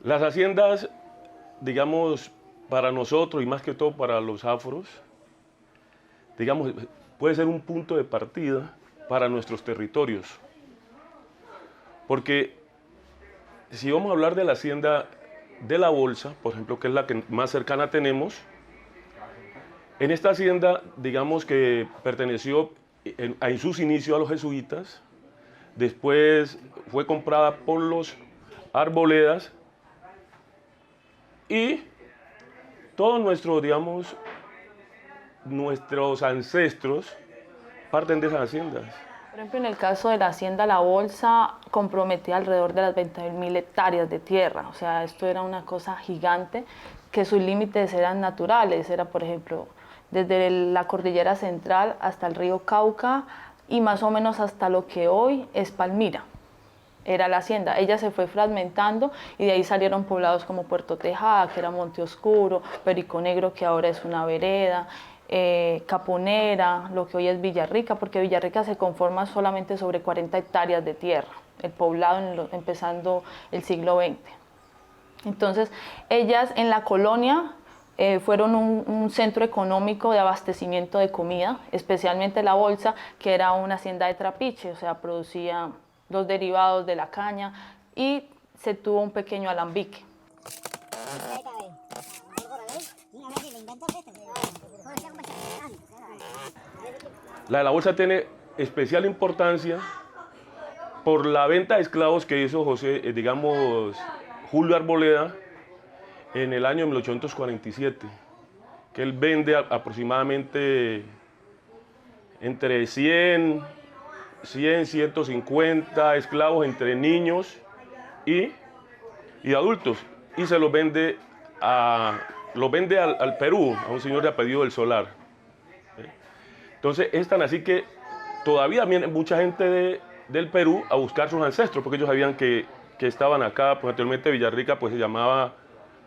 Las haciendas, digamos, para nosotros y más que todo para los afros, digamos, puede ser un punto de partida para nuestros territorios. Porque si vamos a hablar de la hacienda de la Bolsa, por ejemplo, que es la que más cercana tenemos, en esta hacienda, digamos que perteneció en sus inicios a los jesuitas, después fue comprada por los Arboledas y todos nuestros, digamos, nuestros ancestros parten de esas haciendas. Por ejemplo, en el caso de la hacienda La Bolsa, comprometía alrededor de las 20.000 hectáreas de tierra. O sea, esto era una cosa gigante, que sus límites eran naturales. Era, por ejemplo, desde la cordillera central hasta el río Cauca y más o menos hasta lo que hoy es Palmira. Era la hacienda. Ella se fue fragmentando y de ahí salieron poblados como Puerto Tejada, que era Monte Oscuro, Perico Negro, que ahora es una vereda, Caponera, lo que hoy es Villarrica, porque Villarrica se conforma solamente sobre 40 hectáreas de tierra, el poblado empezando el siglo XX. Entonces, ellas en la colonia fueron un centro económico de abastecimiento de comida, especialmente La Bolsa, que era una hacienda de trapiche, o sea, producía los derivados de la caña y se tuvo un pequeño alambique. La de la Bolsa tiene especial importancia por la venta de esclavos que hizo digamos, Julio Arboleda en el año 1847, que él vende aproximadamente entre 150 esclavos entre niños y adultos, y se los vende, al Perú, a un señor de apellido del Solar. Entonces es tan así que todavía viene mucha gente del Perú a buscar sus ancestros, porque ellos sabían que estaban acá, pues anteriormente Villarrica pues se llamaba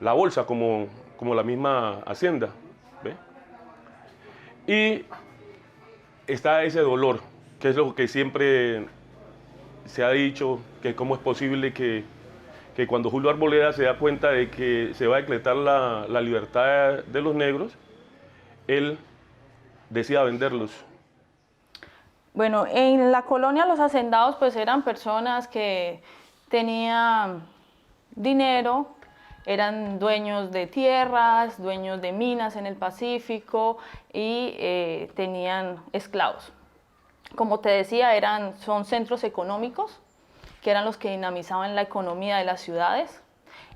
La Bolsa, como la misma hacienda, ¿ve? Y está ese dolor, que es lo que siempre se ha dicho, que cómo es posible que cuando Julio Arboleda se da cuenta de que se va a decretar la libertad de los negros, él decida venderlos. Bueno, en la colonia los hacendados pues eran personas que tenían dinero, eran dueños de tierras, dueños de minas en el Pacífico y tenían esclavos. Como te decía, son centros económicos que eran los que dinamizaban la economía de las ciudades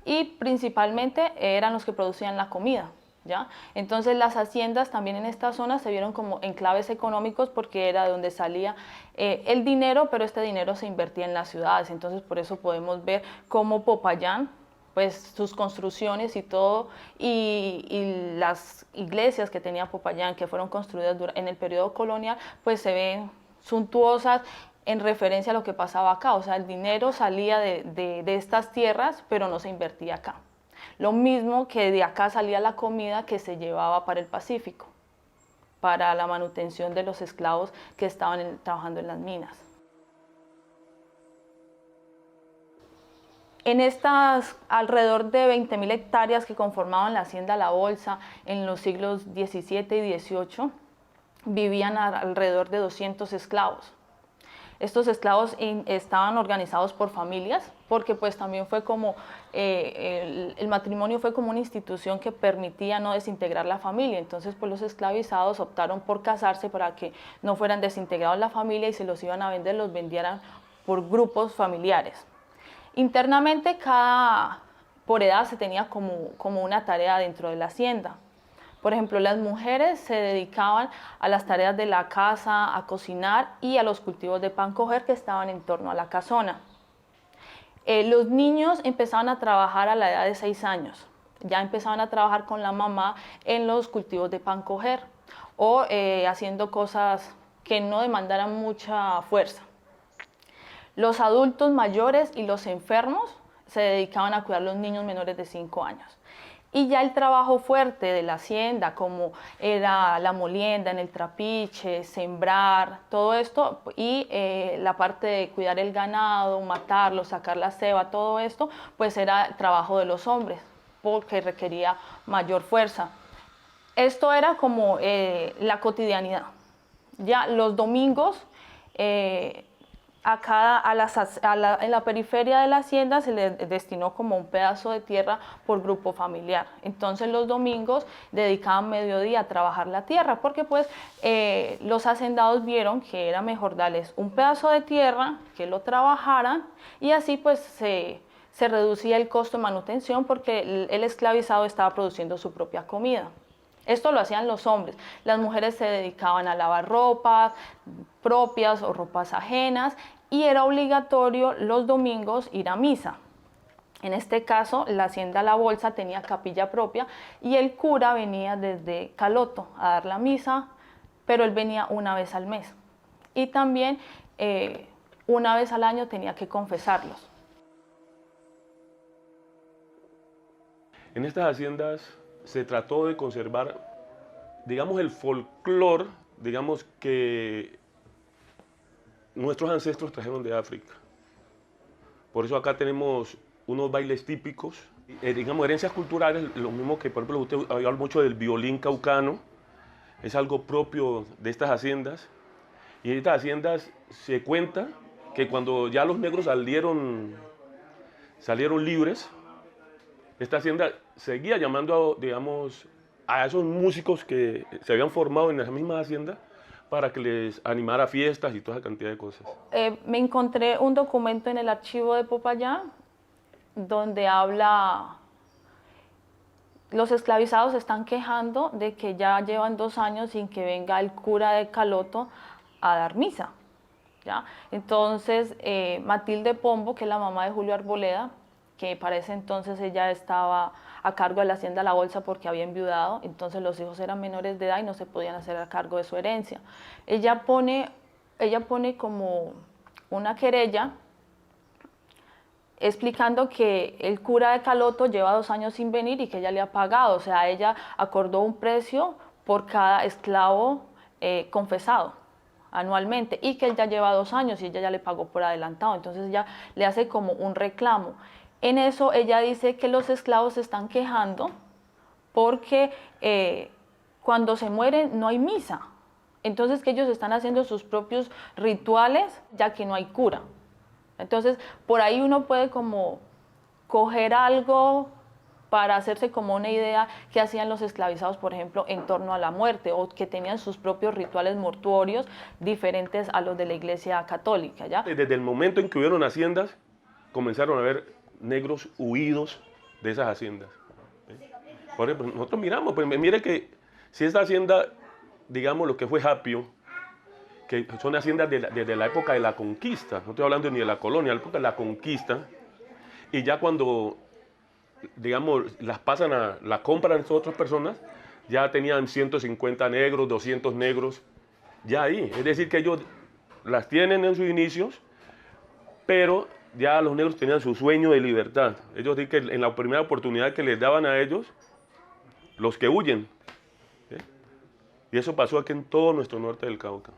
y principalmente eran los que producían la comida, ¿ya? Entonces las haciendas también en esta zona se vieron como enclaves económicos porque era de donde salía el dinero, pero este dinero se invertía en las ciudades. Entonces por eso podemos ver cómo Popayán, pues sus construcciones y todo, y las iglesias que tenía Popayán, que fueron construidas en el periodo colonial, pues se ven suntuosas en referencia a lo que pasaba acá. O sea, el dinero salía de estas tierras, pero no se invertía acá. Lo mismo que de acá salía la comida que se llevaba para el Pacífico, para la manutención de los esclavos que estaban trabajando en las minas. En estas alrededor de 20.000 hectáreas que conformaban la hacienda La Bolsa en los siglos XVII y XVIII, vivían alrededor de 200 esclavos. Estos esclavos estaban organizados por familias, porque pues también fue como, el matrimonio fue como una institución que permitía no desintegrar la familia. Entonces pues los esclavizados optaron por casarse para que no fueran desintegrados la familia y si los iban a vender, los vendieran por grupos familiares. Internamente, por edad se tenía como una tarea dentro de la hacienda. Por ejemplo, las mujeres se dedicaban a las tareas de la casa, a cocinar y a los cultivos de pan coger que estaban en torno a la casona. Los niños empezaban a trabajar a la edad de 6 años. Ya empezaban a trabajar con la mamá en los cultivos de pan coger o haciendo cosas que no demandaran mucha fuerza. Los adultos mayores y los enfermos se dedicaban a cuidar a los niños menores de 5 años. Y ya el trabajo fuerte de la hacienda, como era la molienda en el trapiche, sembrar, todo esto, y la parte de cuidar el ganado, matarlo, sacar la ceba, todo esto, pues era el trabajo de los hombres, porque requería mayor fuerza. Esto era como la cotidianidad. Ya los domingos, en la periferia de la hacienda se le destinó como un pedazo de tierra por grupo familiar. Entonces los domingos dedicaban mediodía a trabajar la tierra, porque pues los hacendados vieron que era mejor darles un pedazo de tierra, que lo trabajaran, y así pues se reducía el costo de manutención, porque el esclavizado estaba produciendo su propia comida. Esto lo hacían los hombres. Las mujeres se dedicaban a lavar ropas propias o ropas ajenas, y era obligatorio los domingos ir a misa. En este caso, la hacienda La Bolsa tenía capilla propia y el cura venía desde Caloto a dar la misa, pero él venía una vez al mes. Y también una vez al año tenía que confesarlos. En estas haciendas se trató de conservar, digamos, el folclore, digamos, que nuestros ancestros trajeron de África. Por eso acá tenemos unos bailes típicos, digamos, herencias culturales, lo mismo que, por ejemplo, usted habla mucho del violín caucano, es algo propio de estas haciendas. Y en estas haciendas se cuenta que cuando ya los negros salieron libres, esta hacienda seguía llamando, digamos, a esos músicos que se habían formado en esa misma hacienda para que les animara fiestas y toda esa cantidad de cosas. Me encontré un documento en el archivo de Popayán donde habla, los esclavizados se están quejando de que ya llevan 2 años sin que venga el cura de Caloto a dar misa, ¿ya? Entonces, Matilde Pombo, que es la mamá de Julio Arboleda, que para ese entonces ella estaba a cargo de la hacienda La Bolsa porque había enviudado, entonces los hijos eran menores de edad y no se podían hacer a cargo de su herencia. Ella pone como una querella explicando que el cura de Caloto lleva 2 años sin venir y que ella le ha pagado, o sea, ella acordó un precio por cada esclavo confesado anualmente, y que él ya lleva 2 años y ella ya le pagó por adelantado, entonces ella le hace como un reclamo. En eso ella dice que los esclavos se están quejando porque cuando se mueren no hay misa, entonces que ellos están haciendo sus propios rituales ya que no hay cura. Entonces por ahí uno puede como coger algo para hacerse como una idea que hacían los esclavizados, por ejemplo, en torno a la muerte, o que tenían sus propios rituales mortuorios diferentes a los de la Iglesia Católica, ¿ya? Desde el momento en que hubieron haciendas, comenzaron a haber negros huidos de esas haciendas. Por ejemplo, nosotros miramos, pues mire que si esta hacienda, digamos lo que fue Japio, que son haciendas desde la época de la conquista, no estoy hablando ni de la colonia, la época de la conquista, y ya cuando, digamos, las pasan la compran a otras personas, ya tenían 150 negros, 200 negros, ya ahí. Es decir, que ellos las tienen en sus inicios, pero ya los negros tenían su sueño de libertad. Ellos dicen que en la primera oportunidad que les daban a ellos, los que huyen. ¿Sí? Y eso pasó aquí en todo nuestro norte del Cauca.